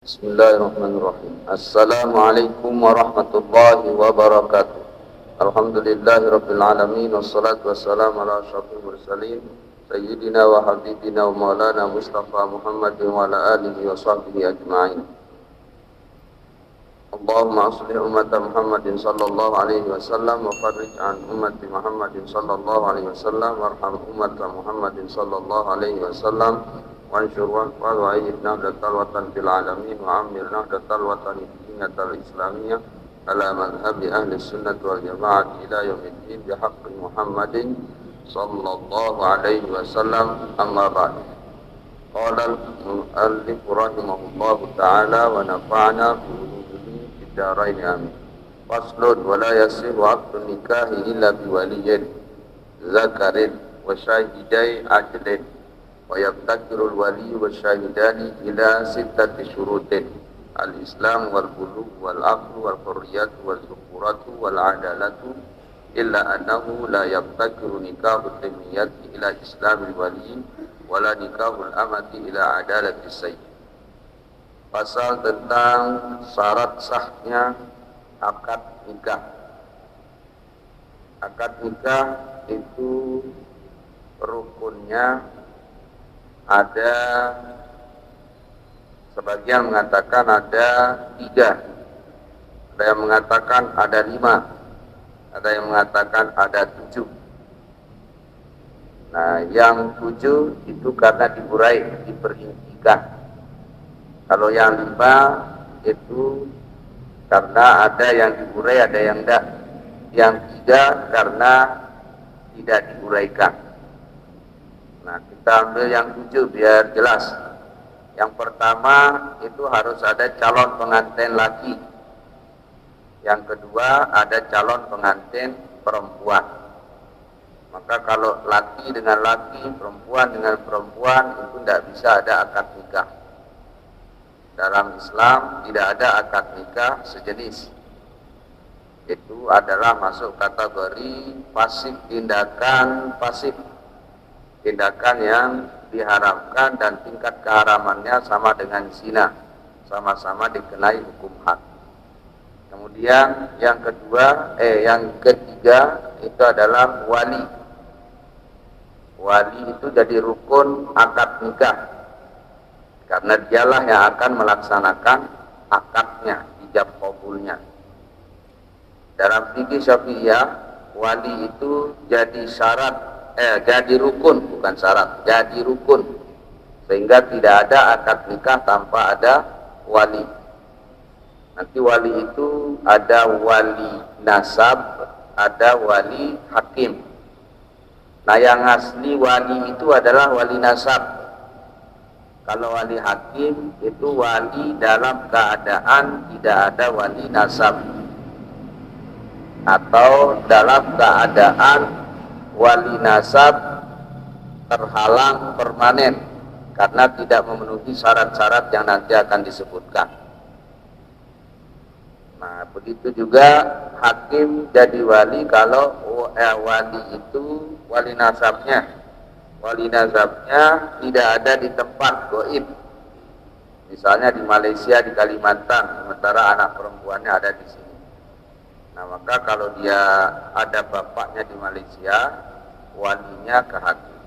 Bismillahirrahmanirrahim. Assalamualaikum warahmatullahi wabarakatuh. Alhamdulillahirabbil alamin wassalatu wassalamu ala asyrofil mursalin sayyidina wa habibina wa maulana Mustafa Muhammadin wa ala alihi wa sahbihi ajma'in. Allahumma aslih ummata Muhammadin sallallahu alaihi wasallam wa farrij an ummati Muhammadin sallallahu alaihi wasallam warham ummata Muhammadin sallallahu alaihi wasallam wansur wa'fal wa ayyidna datal watan fil alamin wa amirna datal watan dinatal islamiyah ala madhabi ahli sunnah wal jamaah ila yaumiddin bihaqqi Muhammadin sallallahu alaihi wasallam amma ba'd. Qala al-mu'allif rahimahullahu ta'ala wa nafa'ana bi ulumihi fid dharain amin. Faslun wa la yasihu 'aqdun nikahi illa bi waliyyin zakarin wa syahidai adlin wa yabtakirul wali wa syahidani ila sittati syurutin al-islam wal bulugh wal aqlu wal hurriyatu wal zukuratu wal adalatu illa annahu la yabtakiru nikahu timiyati ila islamil wali wala nikahul amati ila adalati sayyid. Pasal tentang syarat sahnya akad nikah. Akad nikah itu rukunnya ada, sebagian mengatakan ada 3, ada yang mengatakan ada 5, ada yang mengatakan ada 7. Nah, yang 7 itu karena diurai, diperincikan. Kalau yang 5 itu karena ada yang diurai, ada yang tidak. Yang 3 karena tidak diuraikan. Nah, kita ambil yang 7 biar jelas. Yang pertama itu harus ada calon pengantin laki. Yang kedua ada calon pengantin perempuan. Maka kalau laki dengan laki, perempuan dengan perempuan itu tidak bisa ada akad nikah. Dalam Islam tidak ada akad nikah sejenis. Itu adalah masuk kategori pasif, tindakan pasif. Tindakan yang diharamkan dan tingkat keharamannya sama dengan zina, sama-sama dikenai hukum had. Kemudian yang ketiga itu adalah wali. Wali itu jadi rukun akad nikah, karena dialah yang akan melaksanakan akadnya, ijab qabulnya. Dalam fikih Syafi'iyah, wali itu jadi syarat, jadi rukun, bukan syarat, jadi rukun, sehingga tidak ada akad nikah tanpa ada wali. Nanti wali itu ada wali nasab, ada wali hakim. Nah, yang asli wali itu adalah wali nasab. Kalau wali hakim itu wali dalam keadaan tidak ada wali nasab, atau dalam keadaan wali nasab terhalang permanen karena tidak memenuhi syarat-syarat yang nanti akan disebutkan. Nah, begitu juga hakim jadi wali kalau wali itu wali nasabnya tidak ada di tempat gaib. Misalnya di Malaysia, di Kalimantan, sementara anak perempuannya ada di sini. Nah, maka kalau dia ada bapaknya di Malaysia, walinya ke hakim.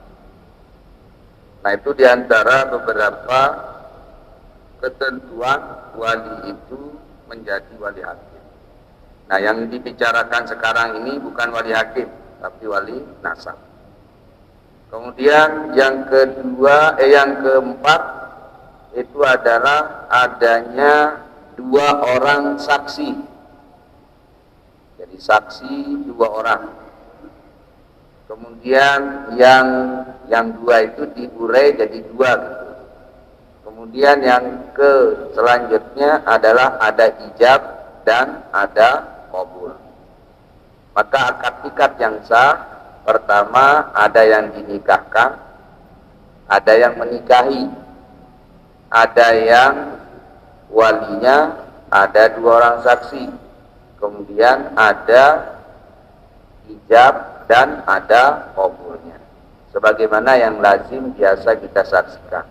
Nah, itu diantara beberapa ketentuan wali itu menjadi wali hakim. Nah, yang dibicarakan sekarang ini bukan wali hakim, tapi wali nasab. Kemudian yang keempat itu adalah adanya 2 orang saksi. Jadi saksi 2 orang. Kemudian yang 2 itu diurai jadi 2 gitu. Kemudian yang selanjutnya adalah ada ijab dan ada qabul. Maka akad nikah yang sah, pertama ada yang dinikahkan, ada yang menikahi, ada yang walinya, ada 2 orang saksi. Kemudian ada ijab dan ada qabulnya, sebagaimana yang lazim biasa kita saksikan.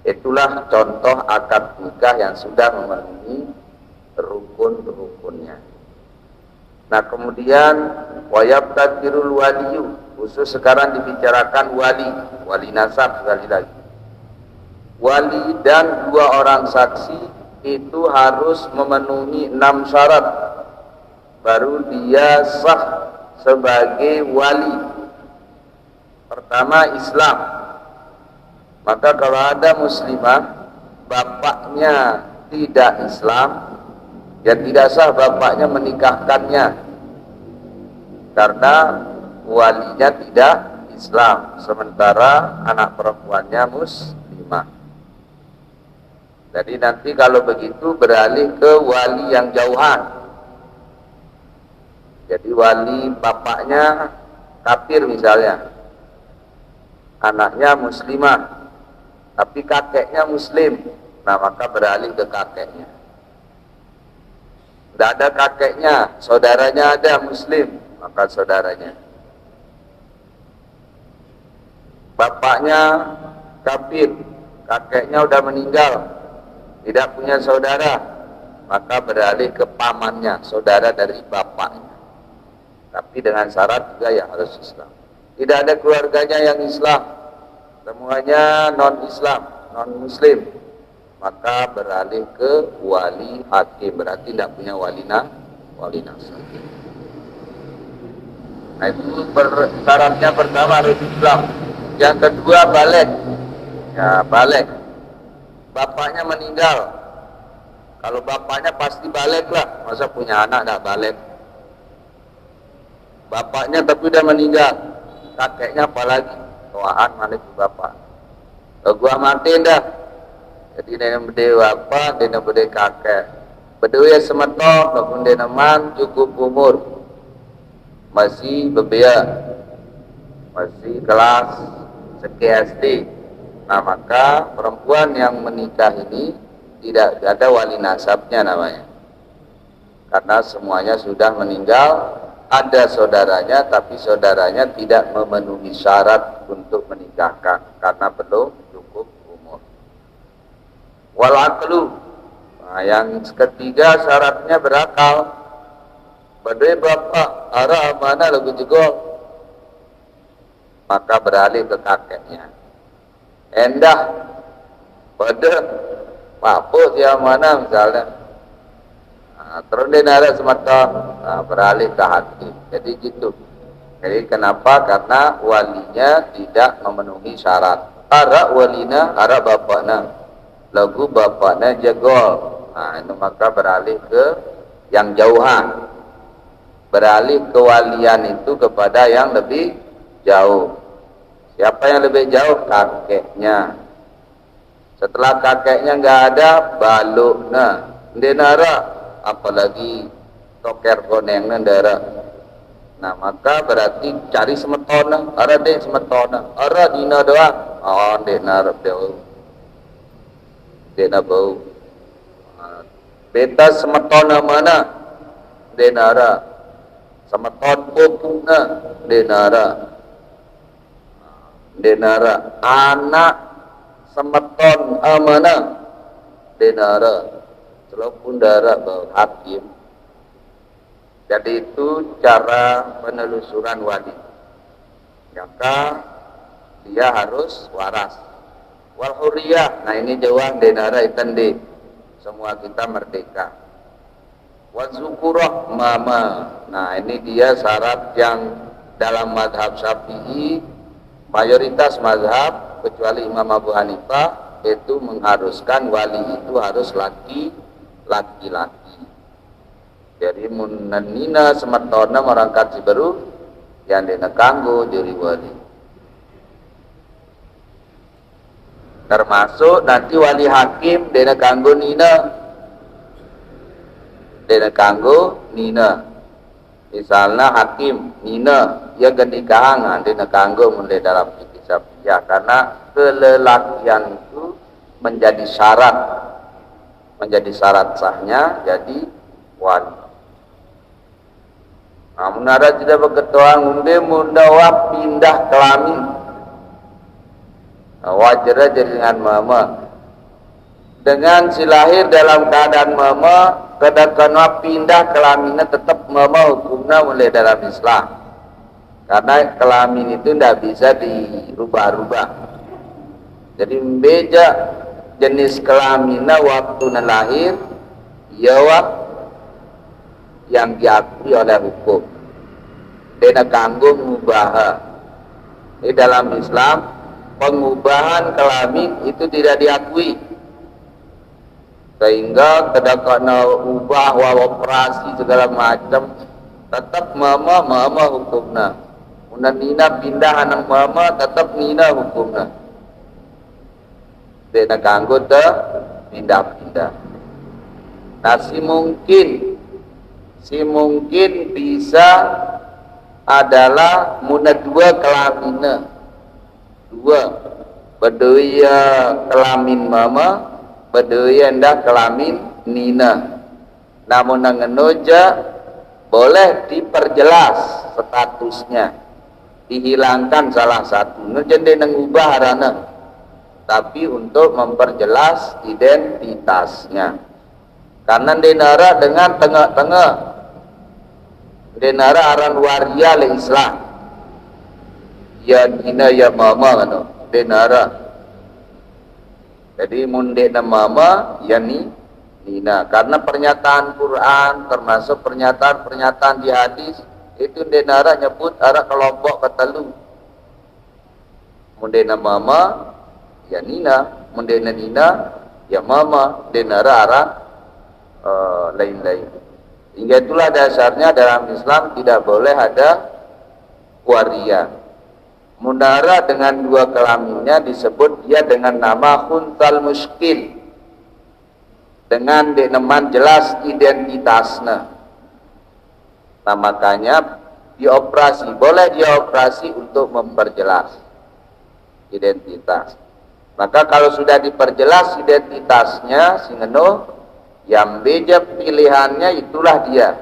Itulah contoh akad nikah yang sudah memenuhi rukun-rukunnya. Nah kemudian wayabtadbirul waliyu, khusus sekarang dibicarakan wali nasab sekali lagi. Wali dan 2 orang saksi itu harus memenuhi 6 syarat baru dia sah sebagai wali. Pertama, Islam. Maka kalau ada muslimah bapaknya tidak Islam, ya tidak sah bapaknya menikahkannya karena walinya tidak Islam, sementara anak perempuannya muslimah. Jadi nanti kalau begitu beralih ke wali yang jauhan. Jadi wali bapaknya kafir misalnya, anaknya muslimah, tapi kakeknya muslim, nah maka beralih ke kakeknya. Tidak ada kakeknya, saudaranya ada muslim, maka saudaranya. Bapaknya kafir, kakeknya udah meninggal, tidak punya saudara, maka beralih ke pamannya, saudara dari bapaknya. Tapi dengan syarat juga ya harus Islam. Tidak ada keluarganya yang Islam, semuanya non-Islam, non-Muslim, maka beralih ke wali hakim, berarti tidak punya wali nasab. Nah itu syaratnya pertama harus Islam. Yang kedua balik. Ya balik. Bapaknya meninggal. Kalau bapaknya pasti balik lah, masa punya anak tidak balik. Bapaknya tapi udah meninggal, kakeknya apalagi tuaan malik bapak. Gua mati dah. Jadi nenek bede bapak, nenek bede kakek. Berdua semetok, maupun deneman cukup umur, masih bebea, masih kelas seki SD. Nah maka perempuan yang menikah ini tidak ada wali nasabnya namanya, karena semuanya sudah meninggal. Ada saudaranya, tapi saudaranya tidak memenuhi syarat untuk menikahkan karena belum cukup umur. Wal aqlu, nah, yang ketiga syaratnya berakal. Badai bapak arah mana lagu juga, maka beralih ke kakeknya. Endah pada papus yang mana misalnya. Terus dia nara semata beralih ke hakim. Jadi gitu. Jadi kenapa? Karena walinya tidak memenuhi syarat. Ara walina, ara bapakna. Lagu bapakna jegol. Nah itu maka beralih ke yang jauhan. Beralih kewalian itu kepada yang lebih jauh. Siapa yang lebih jauh? Kakeknya. Setelah kakeknya nggak ada, balukna. Dia nara. Apalagi toker koneng nendara. Nah maka berarti cari semetona, ara deh semetona, ara dina doang. Oh dek narap bau, dek bau. Beta semetona mana? Denara. Semeton popuna denara. Denara. Anak semeton amana denara. Walaupun darah hakim. Jadi itu cara penelusuran wali. Maka dia harus waras. Wal huriyah, nah ini jawab denara itandi. Semua kita merdeka. Wal zukurah mama, nah ini dia syarat yang dalam mazhab Syafi'i, mayoritas mazhab kecuali Imam Abu Hanifah itu mengharuskan wali itu harus laki-laki. Jadi munanina semetona merangkat si baru yang dina kanggo jadi wali. Termasuk nanti wali hakim dina kanggo nina. Dina kanggo nina. Misalnya hakim nina ya genikahan dina kanggo mulai dalam fikih Syafi'iyah karena kelelakian itu menjadi syarat sahnya jadi wali. Nah, menara tidak berketuaan umbe mundawab pindah kelamin. Nah, wajar aja dengan mama dengan si lahir dalam keadaan mama kedakana pindah kelaminnya tetap mama hukumnya mulai dalam Islam, karena kelamin itu tidak bisa dirubah-rubah. Jadi beda jenis kelaminnya waktu lahir ya yang diakui oleh hukum dena kanggo mengubah. Di dalam Islam pengubahan kelamin itu tidak diakui, sehingga kedakana ubah operasi segala macam tetap mama hukumna. Una nina pindah anak mama tetap nina hukumna. Dena kanggo te pindah-pindah. Nah si mungkin bisa adalah muna dua kelamina, dua bedaya kelamin mama, bedaya ndak kelamin nina. Namun ngenoja boleh diperjelas statusnya, dihilangkan salah satu ngejende ngubah harana, tapi untuk memperjelas identitasnya. Karena denara dengan tengah-tengah denara aran waria le Islam ya nina ya mama kano denara. Jadi munde na mama ya nina, karena pernyataan Quran termasuk pernyataan di hadis itu denara nyebut arah kelompok ketelu. Munde na mama ya nina, munde na nina ya mama, denara arah lain-lain. Hingga itulah dasarnya dalam Islam tidak boleh ada waria. Mundara dengan dua kelaminnya disebut dia dengan nama khuntal muskil, dengan deneman jelas identitasnya. Nah makanya dioperasi, boleh dioperasi untuk memperjelas identitas. Maka kalau sudah diperjelas identitasnya singeno yang beja pilihannya itulah dia.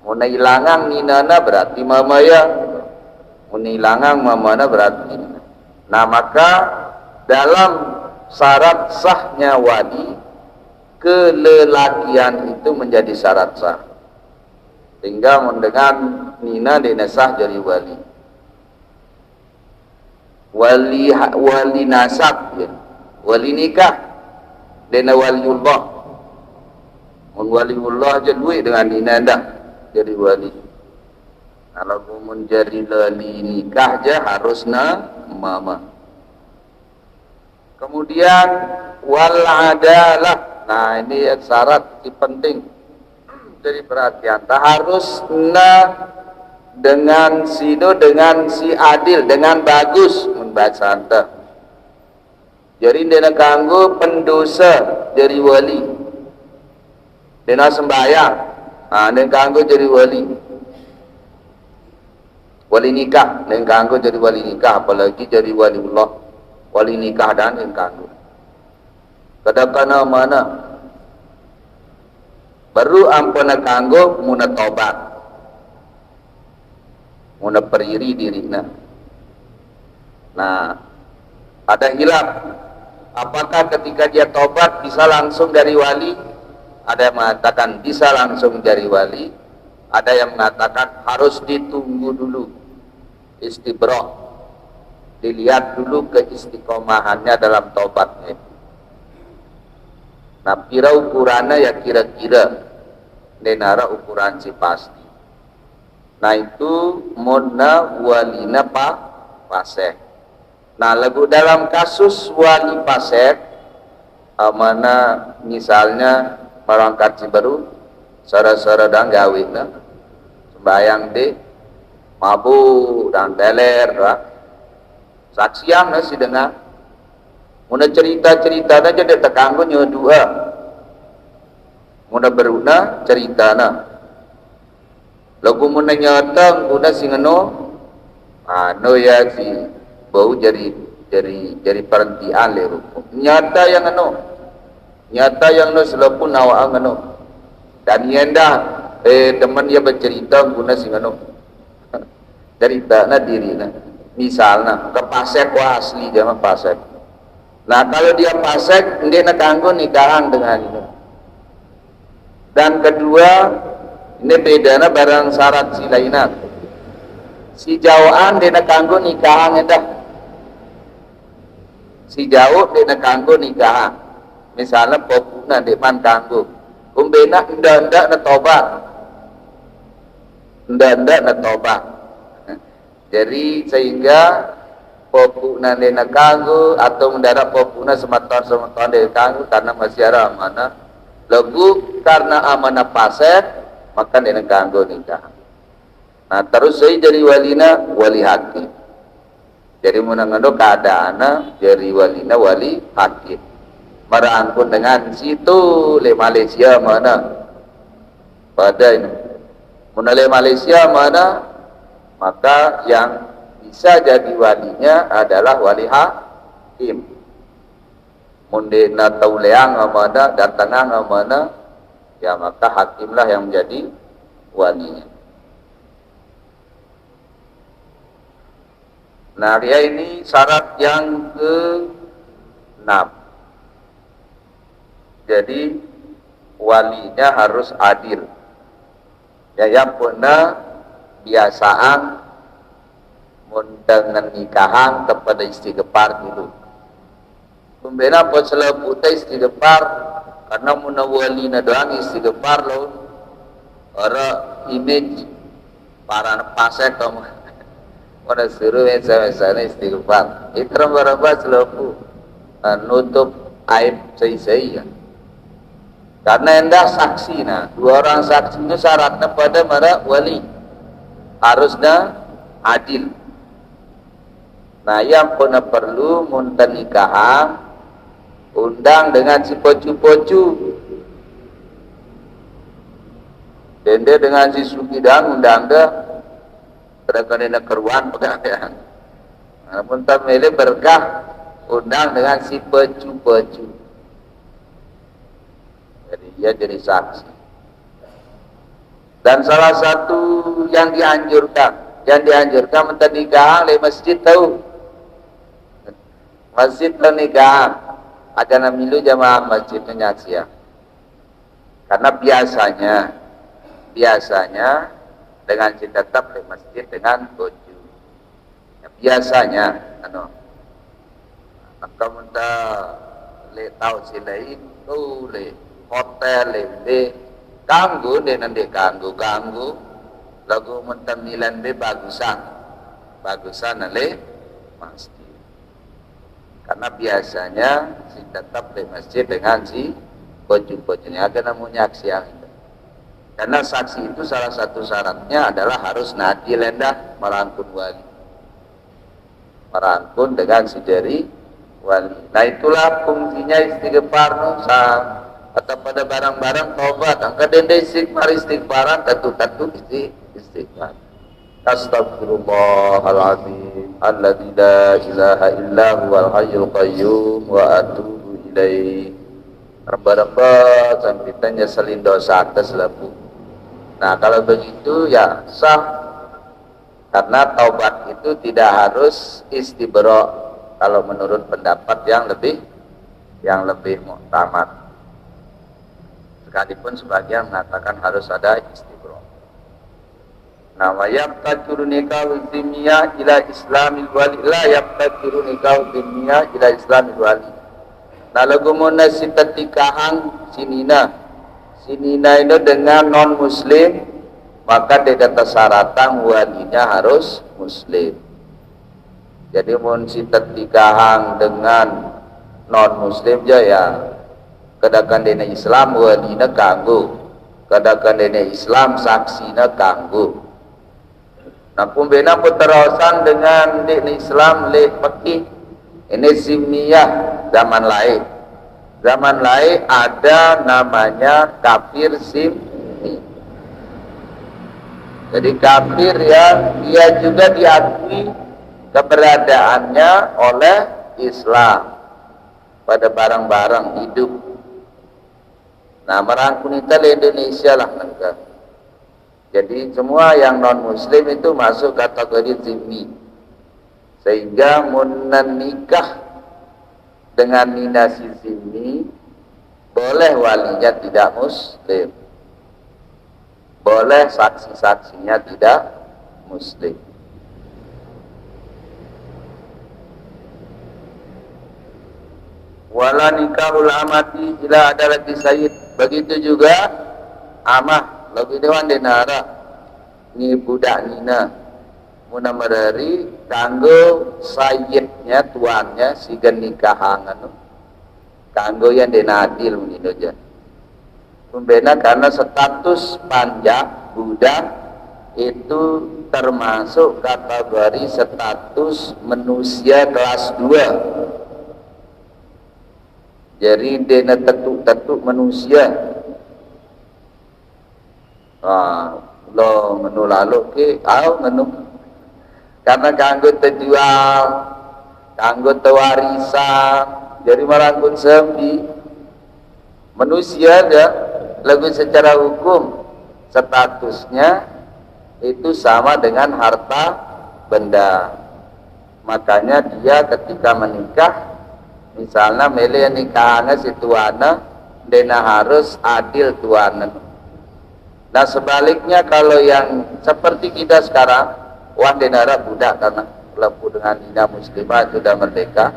Muna ilangang ninana berarti mama ya, muna ilangang mamana berarti nina. Nah maka dalam syarat sahnya wali, kelelakian itu menjadi syarat sah, sehingga dengan nina dina sah jadi wali. Wali nasab ya, wali nikah dina waliullah. Waliullah aja duit dengan nina dah jadi wali. Kalau menjadi wali nikah aja harusnya mama. Kemudian wal adalah. Nah ini syarat penting jadi perhatian. Tak harusnya dengan si adil, dengan bagus membaca anta. Jadi dia kanggo pendosa jadi wali. Dia sembahyang, dia kanggo jadi wali. Wali nikah, dia kanggo jadi wali nikah, apalagi jadi wali Allah. Wali nikah dan dia kanggo. Kadang-kadang mana? Baru ampun kanggo muna tobat, muna periri dirinya. Nah, ada hilaf. Apakah ketika dia tobat bisa langsung dari wali? Ada yang mengatakan bisa langsung dari wali, ada yang mengatakan harus ditunggu dulu istibroh, dilihat dulu keistiqomahannya dalam tobatnya. Nah kira ukurannya ya kira-kira denara ukuran si pasti. Nah itu mona walina pasek. Nah lagu dalam kasus wali pasek, mana misalnya merangkat si baru sara-sara dan gawin sembayang di mabuk dan teler saksian si dengar muna cerita-cerita aja dia tekanggo dua muna beruna cerita lagu muna nyata muna singeno no ya si bau jadi perhentian le nyata yang nyata yang selapun awak dan yenda teman dia bercerita guna singano cerita na diri na misalnya ke pasek wa asli jangan pasek Nah kalau dia fasik, dia nak kanggo nikahan dengan itu. Dan kedua, ini bedanya barang syarat si lainat. Si jauhan dia nak kanggo nikahan dah. Si jauh dia nak kanggo nikahan. Misalnya popuna dia man kanggo. Kumbena ndak na tobat. Ndak na tobat. Jadi sehingga popuna dia nak kanggo atau mendarat popuna sematon dia kanggo karena masih ada amanah. Lagu karena amanah pasir maka dia nak kanggo nikah. Nah terus saya jadi walina wali hakim. Jadi menangano keadaannya jadi walina wali hakim. Merangkul dengan situ le Malaysia mana pada ini. Menale Malaysia mana maka yang bisa jadi walinya adalah wali hakim. Mundena tauleang amana datangan amana ya maka hakimlah yang menjadi walinya. Nah dia ini syarat yang ke-6. Jadi walinya harus adil. Ya yang pernah biasaan dengan nikahan kepada istighfar dulu. Pembina po selalu putih istighfar karena munawali na doang istighfar loh. Orang image para pasek kamu. Pada suruh sama-sama istighfar. Ikram barabas selalu nutup aib saya. Karena endah saksi nah, dua orang saksi itu syaratnya pada para wali harusnya adil. Nah yang pernah perlu muntan nikahan undang dengan si pocu-pocu dende dengan si sukidang undang dah terkena keruan pegang nah, muntan mele berkah undang dengan si pocu-pocu jadi dia jadi saksi. Dan salah satu yang dianjurkan muntan nikahan le masjid tahu masjid le nikahan akan milu jamaah masjid menyaksikan. Karena biasanya dengan cinta tetap di masjid dengan boju. Ya, biasanya, maka minta le tahu silain, tu le hotel le ganggu de nanti ganggu, lagu minta milan be bagusan le masjid. Karena biasanya si tetap di masjid dengan si boju-bojunya akan menyaksi yang itu. Karena saksi itu salah satu syaratnya adalah harus nadil lendah merangkul wali. Merangkul dengan si jari wali. Nah itulah fungsinya istighfar nusa atau pada barang-barang taubat. Angka dende istighfaran tentu istighfar. Astaghfirullahaladzim alladzi la ilaha illa huwal hayyul qayyum wa atubu ilaih. Ramba-ramba sampitanya selin dosa atas labu. Nah kalau begitu ya sah. Karena taubat itu tidak harus istibra kalau menurut pendapat yang lebih muktamad. Sekalipun sebagian mengatakan harus ada istibra. Nah, wa yabtakiru nikahu dhimmiya ila islamil wali la yabtakiru nikahu dhimmiya ila islamil wali. Nah, lagu muna si tetikahan sinina itu dengan non muslim maka dia kata syaratan walinya harus muslim. Jadi mun si tetikahan dengan non muslim ya kadakan dene Islam walina kanggo, kadakan dene Islam saksina kanggo. Nah kumbena puterosan dengan di Islam le peki ini simniyah zaman lain ada namanya kafir simni. Jadi kafir yang dia juga diakui keberadaannya oleh Islam pada barang-barang hidup. Nah merangkul itu di Indonesia lah negara. Jadi semua yang non muslim itu masuk kategori zimmi. Sehingga mun nikah dengan nina si zimmi, boleh walinya tidak muslim, boleh saksi-saksinya tidak muslim. Wala nikahul amati ila adalati sayyid. Begitu juga amah lagi dewan denara ni budak nina muna merari kanggo sayyidnya tuannya sigen nikahangan kanggo yang denadil menino aja. Pembena karena status panjang budak itu termasuk kategori status manusia kelas 2. Jadi dia tetuk manusia. Lo menu lalu ke, menu karena kanggo terjual, kanggo tewarisan, jadi marangkun sempi manusia dia lebih secara hukum statusnya itu sama dengan harta benda. Makanya dia ketika menikah, misalnya mele nikahnya si tuana, dena harus adil tuana. Nah sebaliknya kalau yang seperti kita sekarang, wah denara budak karena lepu dengan nina muslimah sudah merdeka,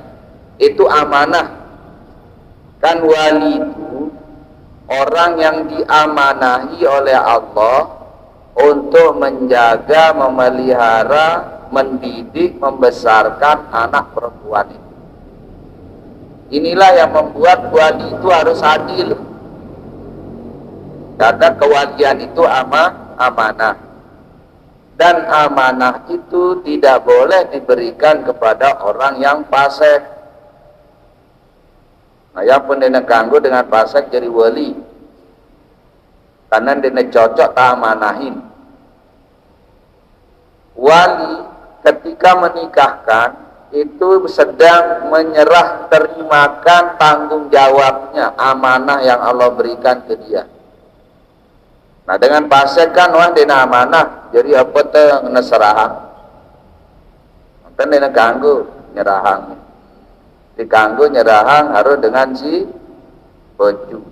itu amanah. Kan wali itu orang yang diamanahi oleh Allah untuk menjaga, memelihara, mendidik, membesarkan anak perempuan itu. Inilah yang membuat wali itu harus adil. Karena kewalian itu amanah. Dan amanah itu tidak boleh diberikan kepada orang yang fasik. Nah, yang pun dia ganggu dengan fasik jadi wali. Karena dia cocok tak amanahin. Wali ketika menikahkan itu sedang menyerah terimakan tanggung jawabnya, amanah yang Allah berikan ke dia. Nah dengan pasek kan wah dina amanah, jadi apa tuh neserahan, kan dina ganggu nyerahan, diganggu nyerahan harus dengan si boju,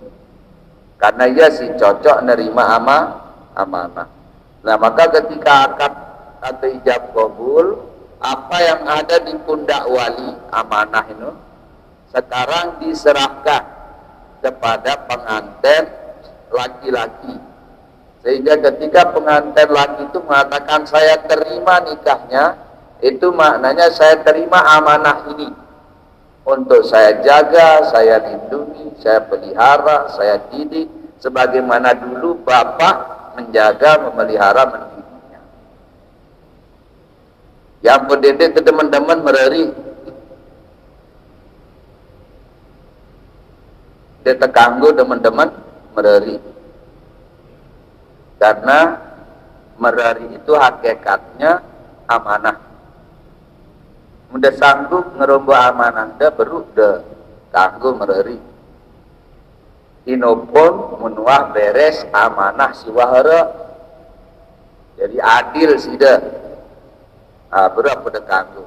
karena ia si cocok nerima amanah. Nah maka ketika akad atau ijab kabul, apa yang ada di pundak wali amanah itu sekarang diserahkan kepada pengantin laki-laki, sehingga ketika pengantin laki itu mengatakan saya terima nikahnya, itu maknanya saya terima amanah ini untuk saya jaga, saya lindungi, saya pelihara, saya didik sebagaimana dulu bapak menjaga, memelihara, mendidik. Yang pendidik ke teman-teman merari, dia terganggu teman-teman merari, karena merari itu hakikatnya amanah. Mudah sanggup ngerombo amanah, dia baru dia ganggu merari. Inopun menuah beres amanah si wahara, jadi adil sih dia. Baru apa dah ganggu,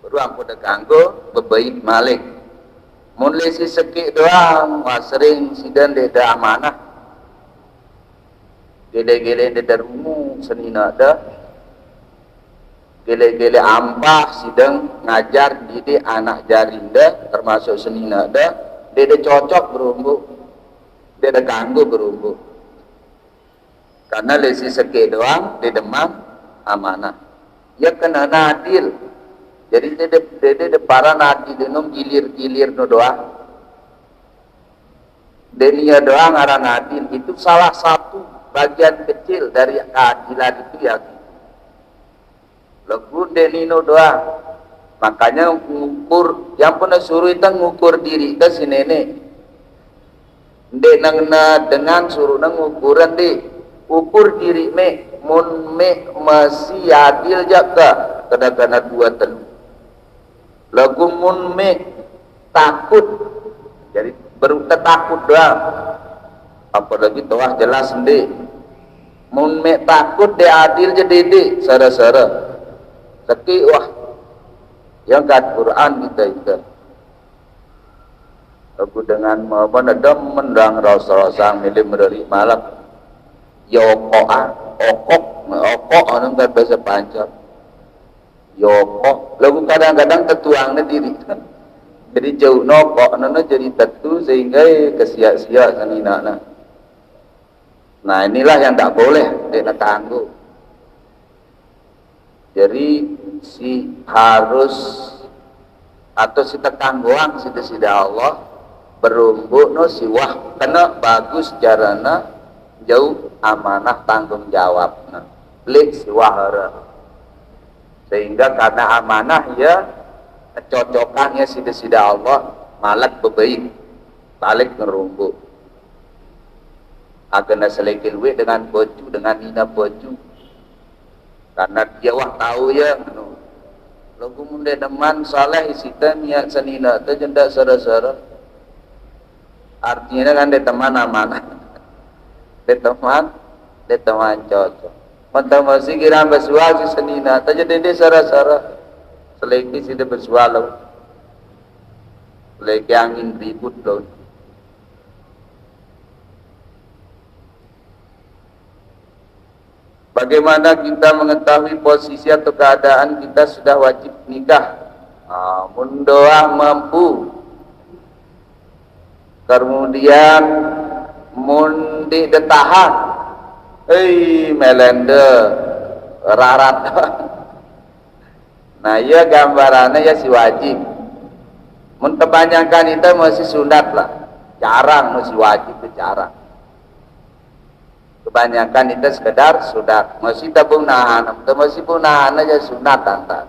baru apa dah ganggu bebaik malik. Mulai si sekik doang, wah sering sidan dia amanah, gele-gele dia rungu senina dah, gele-gele ampah sidang ngajar didik anak jarinda termasuk senina dah, dia cocok berumbu, dia ganggu berumbu, karena lesi sekik doang dia demam amanah. Ya kena adil. Jadi dia para nadil dinum gilir-gilir no doa. Denia doa ngaran adil itu salah satu bagian kecil dari keadilan itu ya. Lagu denino doa. Makanya ngukur, yang pernah suruh itu ngukur diri itu si nenek. Dek dengan suruh ngukuran dek. Ukur diri mun masih adil jaga kadang-kadang dua telu. Lagu mun takut, jadi baru takut doang. Apalagi toah jelas sendiri. Mun takut dia adil jadi dek sara-sara. Seki wah yang kat Quran kita itu Aku dengan menedam mendang rasa-rasa milih mereri malak yokoan okok anu kan bahasa Pancor yokok lagu kadang-kadang tetuangnya diri jadi jauh nokok nana jadi tetu sehingga kesia-sia sanina. Nah inilah yang tak boleh dia tangguh. Jadi si harus atau si tetangguang si Allah berumbu no siwah kena bagus jarana jauh amanah tanggung jawab beli siwah sehingga karena amanah ya cocokannya sida Allah malak bebaik balik ngerumbu agenda selekil we dengan boju dengan nina boju karena dia wah tahu ya lagu munde deman saleh isita niat sanina teh jenda sara-sara artinya kan dia teman amanah dia teman cocok mantap masih kira bersuah si senina tanya dia sara-sara selagi si dia bersuah lo selagi angin ribut lo. Bagaimana kita mengetahui posisi atau keadaan kita sudah wajib nikah? Mundoah mampu kemudian mundi detahan melende rarat nah iya gambarannya ya si wajib mun kebanyakan itu masih sunat lah jarang masih wajib itu jarang kebanyakan itu sekedar sunat masih tabung nahan masih pun nahan aja sunat antar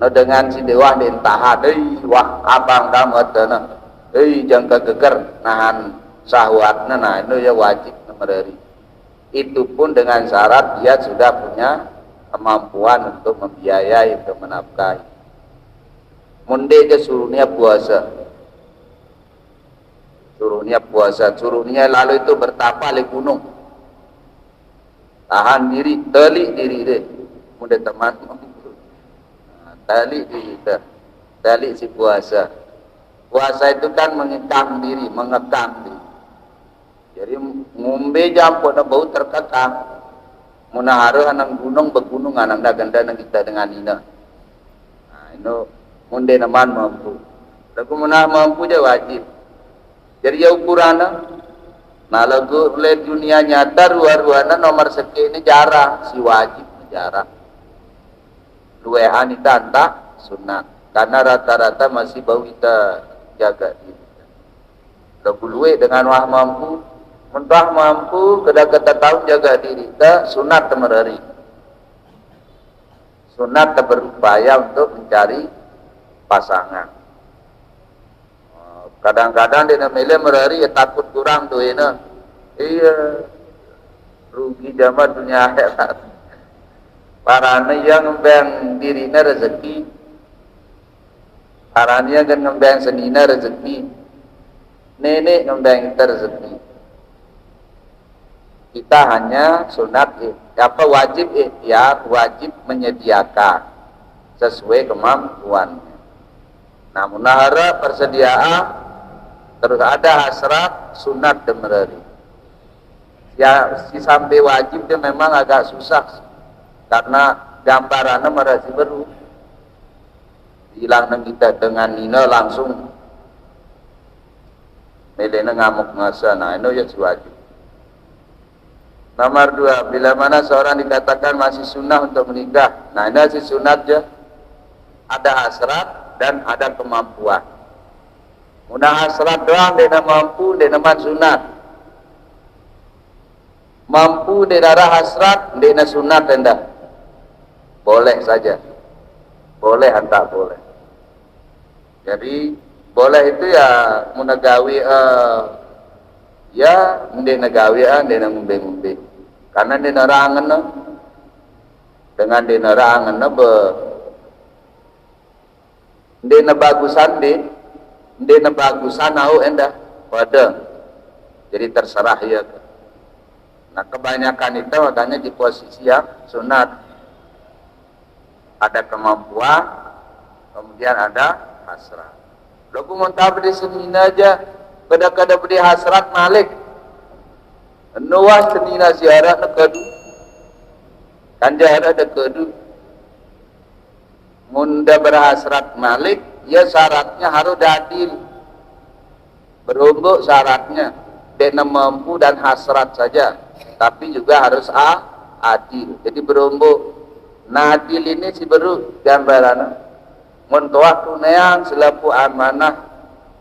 no dengan si dewa ditahan wah abang kamu atana jangka geger nahan syahwatna nah itu ya wajib mereri itu pun dengan syarat dia sudah punya kemampuan untuk membiayai untuk menafkahi munde ke suruhnya puasa suruhnya lalu itu bertapa di gunung tahan diri telik diri deh munde teman telik diri telik si puasa itu kan mengekang diri jadi ngombe jampuk na bau terkekang munahara anang gunung begunung anang daganda nang kita dengan ina nah itu munde naman mampu lagu munah mampu dia wajib jadi ya ukuranna nah lagu le dunia nyata ruah-ruahna nomor sekian ini jarang si wajib jarang luwehan itu anta sunat karena rata-rata masih bau kita jaga diri lagu luwe dengan wah mampu mentah mampu kita tahu jaga diri kita sunat temerari sunat berupaya untuk mencari pasangan kadang-kadang dia milih merari ya takut kurang tuh iya rugi zaman dunia akhirat parane yang ngembang dirinya rezeki parane kan ngembang senina rezeki nenek ngembang kita rezeki kita hanya sunat apa wajib ikhtiar wajib menyediakan sesuai kemampuan namun nahara persediaan terus ada hasrat sunat demerari ya si sampai wajib dia memang agak susah karena gambarannya merasi baru hilang kita dengan nina langsung melena ngamuk ngasa nah itu ya si wajib. Nomor 2, bila mana seorang dikatakan masih sunnah untuk menikah nah ini si sunat ya ada hasrat dan ada kemampuan munah hasrat doang dia mampu dia man sunat mampu dia darah hasrat dia sunat endah boleh saja boleh entah boleh jadi boleh itu ya munagawi ya dia nagawi dia ngumbe-ngumbe karena dia nerangan dengan dia nerangan dia bagusan dia bagusan au endah pada jadi terserah ya nah kebanyakan itu makanya di posisi yang sunat ada kemampuan kemudian ada hasrat Lagu mentah beri senina aja, kada-kada beri hasrat malik. Nuwas senina ziarah na kedu. Kanjara ada kedu. Munda berhasrat malik, ya syaratnya harus adil. Berumbuk syaratnya, dena mampu dan hasrat saja, tapi juga harus adil. Jadi berumbuk. Nah adil ini si beru gambaran. Mentoah tunayang selaku amanah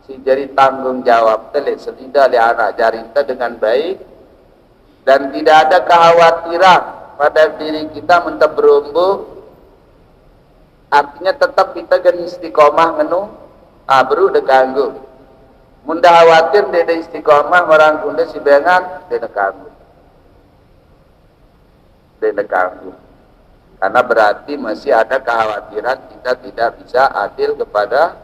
si jadi tanggung jawab telik selida oleh anak jarita dengan baik dan tidak ada kekhawatiran pada diri kita mentah berumbu, artinya tetap kita gen istiqomah ngenu beru deganggu munda khawatir dede istiqomah merangkunda si bengan dede kanggu karena berarti masih ada kekhawatiran kita tidak bisa adil kepada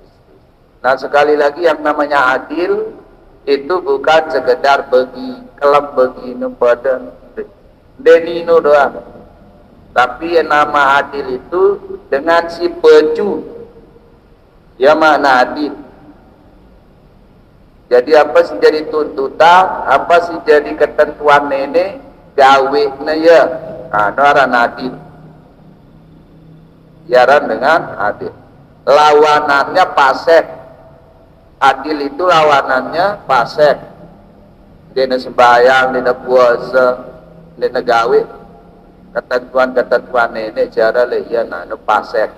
istri. Nah sekali lagi yang namanya adil itu bukan sekedar bagi kelem begini pada denino doang, tapi yang nama adil itu dengan si peju ya mana adil. Jadi apa sih jadi tuntutan, apa sih jadi ketentuan nenek gawe ya. Aran adil, yaran dengan adil. Lawanannya pasek. Adil itu lawanannya pasek. Dena sembahyang, dena puasa, dena gawe. Ketentuan nenek cara lehian anu pasek.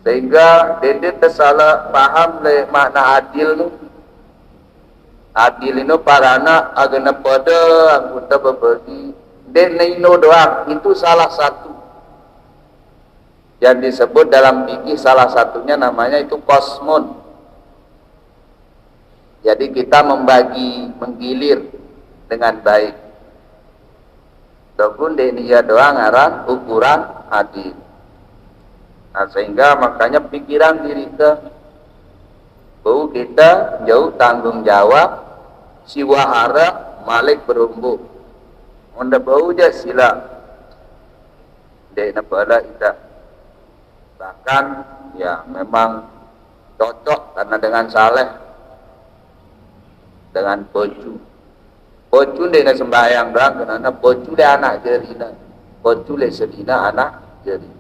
Sehingga dede tersalah paham le makna adil nu. Adil itu parana agana pada anggota berbagi. Denino doang itu salah satu yang disebut dalam fikih, salah satunya namanya itu kosmun. Jadi kita membagi, menggilir dengan baik. Dokun denia doang aran ukuran adil. Nah sehingga makanya pikiran diri kita jauh tanggung jawab siwahara malik berumbu. Unda bau je sila dek napala ita bahkan ya memang cocok karena dengan saleh dengan pocu dek na sembahyang doang karena pocu le anak jerina pocu le sedina anak jeri.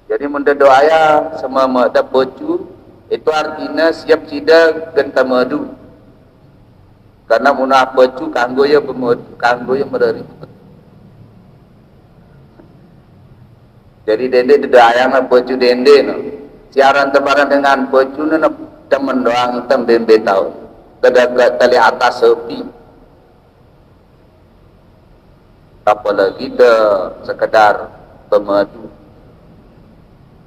Jadi munda doaya sama mata pocu itu artinya siap sida genta madu. Karena munah pecu kanggo ya mereri. Jadi dende tidak ayam pecu dende no. Siaran tebaran dengan pecu no temen doang hitam bembe tahu. Kedagat tali atas sepi. Apalagi de sekedar pemadu.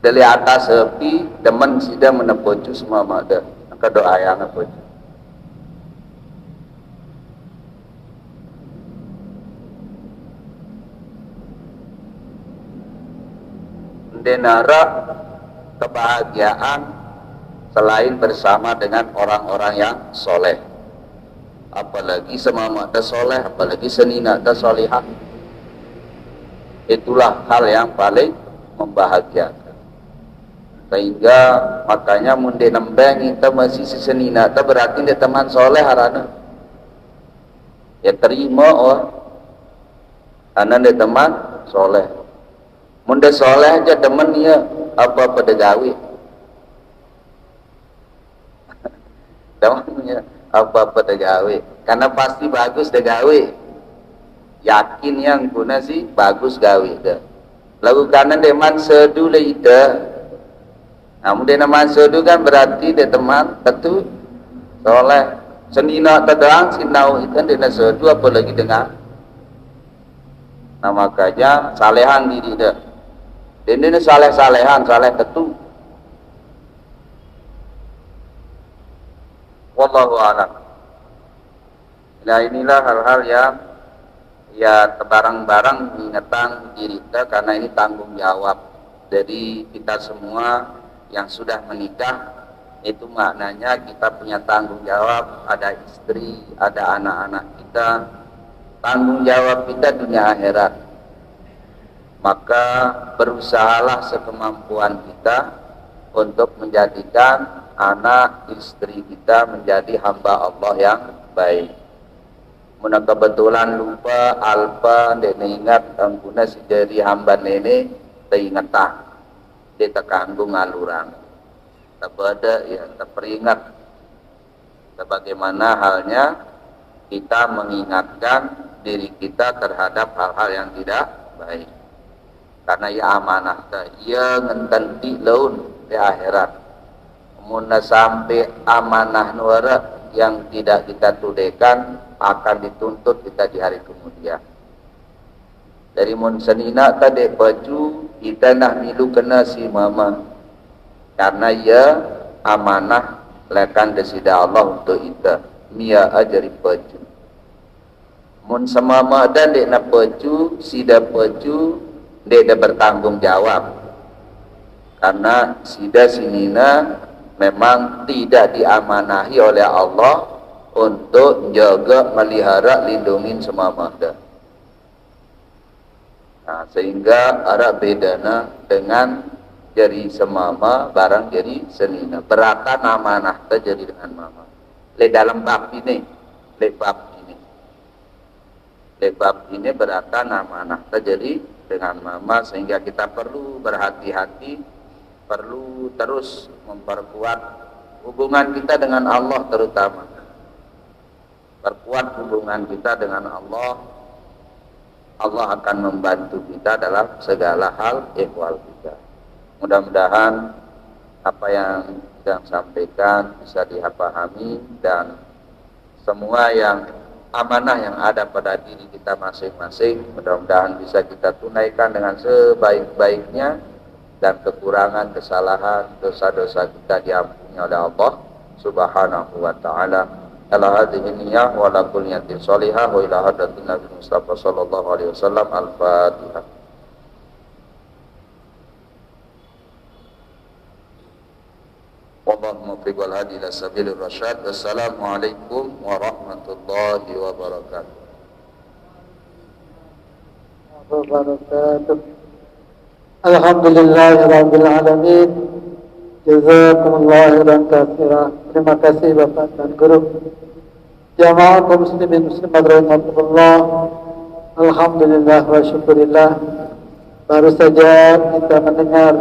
Dari atas sepi teman sida menepocu semua mada. Maka doa yang pecu. Denara kebahagiaan selain bersama dengan orang-orang yang soleh, apalagi semama ta soleh, apalagi senina ta solihah, itulah hal yang paling membahagiakan. Sehingga makanya munde nembeng kita masih senina ta berarti dia teman soleh harana ya terima karena dia teman soleh. Munda soleh aja temen ya apa pedagawi temennya apa pedagawi karena pasti bagus degawi yakin yang guna sih bagus gawi dah lagu karena deman sedu le ida namun dia nama sedu kan berarti dia teman tentu soleh senina tedang sinau ikan dia sedu apalagi dengan nah makanya salehan diri dah. Ini saleh-salehan, saleh tetu. Wallahu a'lam. Nah inilah hal-hal yang ya barang-barang ingatan diri kita karena ini tanggung jawab. Jadi kita semua yang sudah menikah itu maknanya kita punya tanggung jawab, ada istri, ada anak-anak kita. Tanggung jawab kita dunia akhirat. maka berusahalah sekemampuan kita untuk menjadikan anak istri kita menjadi hamba Allah yang baik. Muna kebetulan lupa alpa dek ingat angguna si jadi hamba nene teringat tak dia terkanggung aluran tak beda ya terperingat sebagaimana halnya kita mengingatkan diri kita terhadap hal-hal yang tidak baik. Karena ia amanah ia ngententi laun di akhirat. Muna sampai amanah nuara yang tidak kita tudekan akan dituntut kita di hari kemudian. Dari mun senina tadi baju kita nak milu kena si mama karena ia amanah lekan desida Allah untuk kita mia ajari baju. Mun semama dan dek nak baju sida baju dek dah bertanggung jawab karena sida sinina memang tidak diamanahi oleh Allah untuk jaga, melihara, lindungin semama dah. Nah, sehingga ada bedana dengan jadi semama barang jadi senina. Beratan amanah terjadi dengan mama. Le dalam bab ini, le bab ini beratan amanah terjadi dengan mama sehingga kita perlu berhati-hati, perlu terus memperkuat hubungan kita dengan Allah terutama. Perkuat hubungan kita dengan Allah. Allah akan membantu kita dalam segala hal ihwal kita. Mudah-mudahan apa yang sedang sampaikan bisa dipahami dan semua yang amanah yang ada pada diri kita masing-masing mudah-mudahan bisa kita tunaikan dengan sebaik-baiknya dan kekurangan, kesalahan, dosa-dosa kita diampuni oleh Allah Subhanahu wa taala. Ala hadhihi niyyah wa la kulli niyatin shalihah wa ila hadratin Nabi Mustafa sallallahu alaihi wasallam. Al-Fatihah. Wallahumma muwaffiq wal hadi ila sabilir rasyad. Wassalamualaikum warahmatullahi wabarakatuh. Alhamdulillahirabbil alamin. Jazakumullahu khairan katsira. Terima kasih Bapak dan Guru. Jamaah kaum muslimin muslimat rahimakumullah. Alhamdulillah wa syukurillah. Baru saja kita mendengar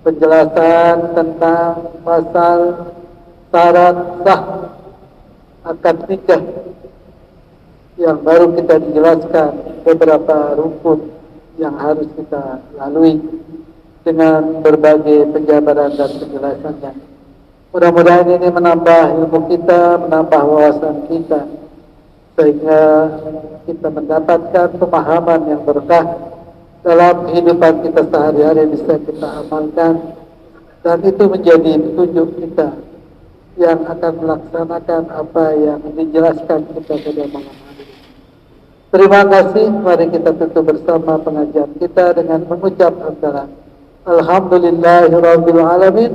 penjelasan tentang pasal syarat sah akad nikah yang baru kita dijelaskan beberapa rukun yang harus kita lalui dengan berbagai penjabaran dan penjelasannya. Mudah-mudahan ini menambah ilmu kita, menambah wawasan kita, sehingga kita mendapatkan pemahaman yang berkah dalam kehidupan kita sehari-hari bisa kita amalkan, dan itu menjadi petunjuk kita yang akan melaksanakan apa yang dijelaskan kita pada malam hari. Terima kasih. Mari kita tutup bersama pengajian kita dengan mengucap antara Alhamdulillahirabbil alamin.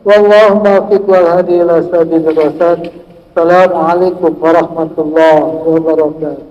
Wallahu muwaffiq wal hadi ila sabilir rasyad. Assalamualaikum warahmatullahi wabarakatuh.